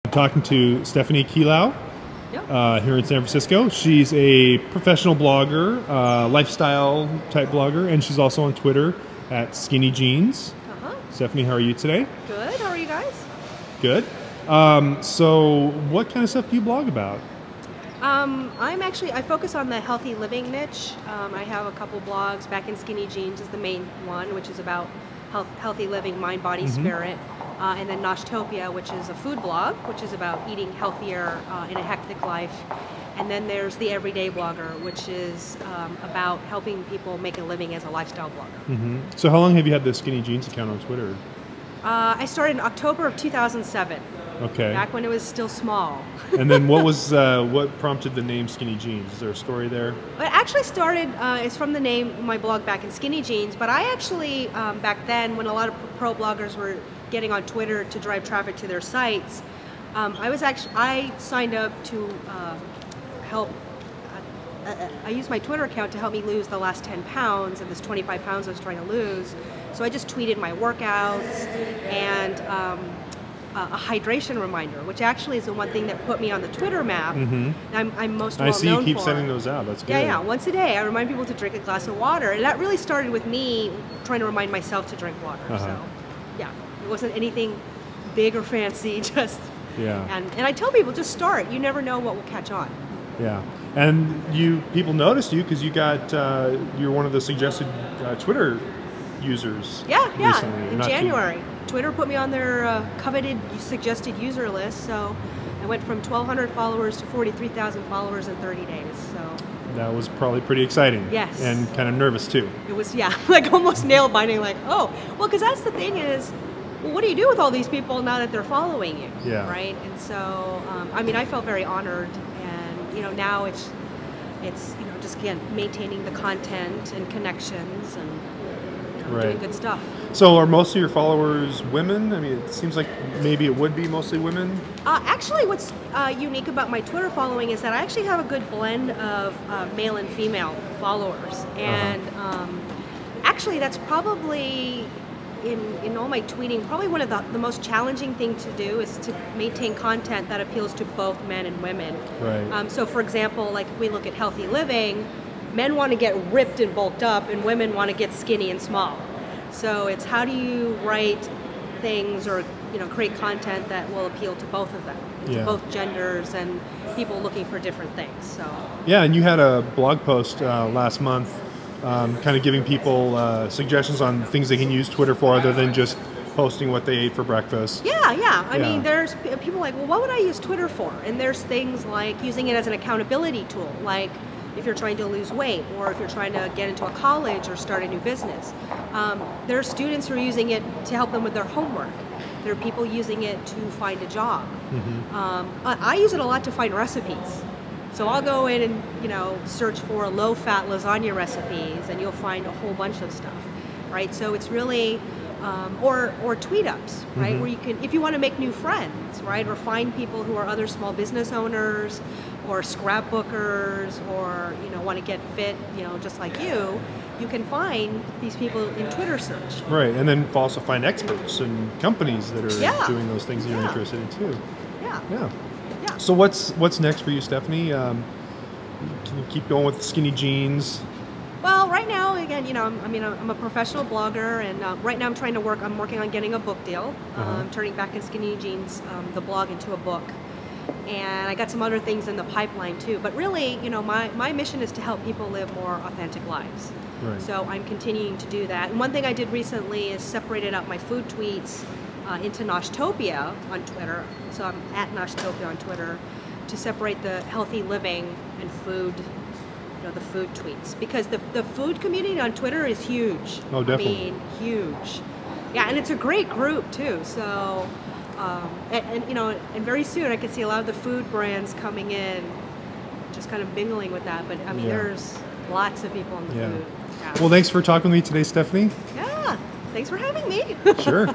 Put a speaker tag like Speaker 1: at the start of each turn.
Speaker 1: I'm talking to Stephanie Quilao here in San Francisco. She's a professional blogger, lifestyle type blogger, and she's also on Twitter at Skinny Jeans. Stephanie, how are you today?
Speaker 2: Good. How are you guys?
Speaker 1: Good. So what kind of stuff do you blog about?
Speaker 2: I focus on the healthy living niche. I have a couple blogs. Back in Skinny Jeans is the main one, which is about healthy living, mind, body, spirit. And then Noshtopia, which is a food blog, which is about eating healthier in a hectic life. And then there's the Everyday Blogger, which is about helping people make a living as a lifestyle blogger.
Speaker 1: So how long have you had the Skinny Jeans account on Twitter?
Speaker 2: I started in October of 2007.
Speaker 1: Okay.
Speaker 2: Back when it was still small.
Speaker 1: And then what prompted the name Skinny Jeans? Is there a story there?
Speaker 2: It actually started, it's from the name of my blog back in Skinny Jeans, but I actually, back then when a lot of pro bloggers were getting on Twitter to drive traffic to their sites, I signed up to help, I used my Twitter account to help me lose the last 10 pounds of this 25 pounds I was trying to lose. So I just tweeted my workouts and a hydration reminder, which actually is the one thing that put me on the Twitter map. I'm most well known for. I see
Speaker 1: you keep sending those out. That's good.
Speaker 2: Yeah. Once a day, I remind people to drink a glass of water, and that really started with me trying to remind myself to drink water. So, yeah, it wasn't anything big or fancy. Just And I tell people, just start. You never know what will catch on.
Speaker 1: Yeah, and people noticed you because you're one of the suggested Twitter users.
Speaker 2: Recently. In January. Twitter put me on their coveted suggested user list, so I went from 1,200 followers to 43,000 followers in 30 days. So
Speaker 1: that was probably pretty exciting.
Speaker 2: Yes.
Speaker 1: And kind of nervous too.
Speaker 2: It was, like almost nail biting. Like, oh, well, because that's the thing is, well, what do you do with all these people now that they're following you?
Speaker 1: Yeah.
Speaker 2: Right. And so, I felt very honored, and now it's just again maintaining the content and connections and doing good stuff.
Speaker 1: So are most of your followers women? I mean, it seems like maybe it would be mostly women.
Speaker 2: Actually, what's unique about my Twitter following is that I actually have a good blend of male and female followers. And actually, that's probably, in all my tweeting, probably one of the most challenging things to do is to maintain content that appeals to both men and women.
Speaker 1: Right.
Speaker 2: So for example, like if we look at healthy living, men want to get ripped and bulked up, and women want to get skinny and small. So it's how do you write things or create content that will appeal to both of them, to both genders and people looking for different things. So
Speaker 1: yeah, and you had a blog post last month, kind of giving people suggestions on things they can use Twitter for other than just posting what they ate for breakfast.
Speaker 2: I mean, there's people like, well, what would I use Twitter for? And there's things like using it as an accountability tool, like if you're trying to lose weight or if you're trying to get into a college or start a new business. There are students who are using it to help them with their homework. There are people using it to find a job. I use it a lot to find recipes. So I'll go in and search for low-fat lasagna recipes, and you'll find a whole bunch of stuff, right? So it's really, or tweet ups, right? Where you can, if you want to make new friends, right? Or find people who are other small business owners or scrapbookers or, want to get fit, just like you can find these people in Twitter search. Right,
Speaker 1: and then also find experts and companies that are doing those things that you're interested in too. Yeah. So what's next for you, Stephanie? Can you keep going with Skinny Jeans?
Speaker 2: Well, right now, again, I'm a professional blogger, and right now I'm working on getting a book deal. Turning Back in Skinny Jeans, the blog, into a book. And I got some other things in the pipeline too. But really, my mission is to help people live more authentic lives.
Speaker 1: Right.
Speaker 2: So I'm continuing to do that. And one thing I did recently is separated out my food tweets into Noshtopia on Twitter. So I'm at Noshtopia on Twitter to separate the healthy living and food, the food tweets. Because the food community on Twitter is huge.
Speaker 1: Oh, definitely.
Speaker 2: I mean, huge. Yeah, and it's a great group too. So, and very soon I can see a lot of the food brands coming in, just kind of mingling with that. But I mean, there's lots of people in the food. Yeah.
Speaker 1: Well, thanks for talking with me today, Stephanie.
Speaker 2: Yeah, thanks for having me.
Speaker 1: Sure.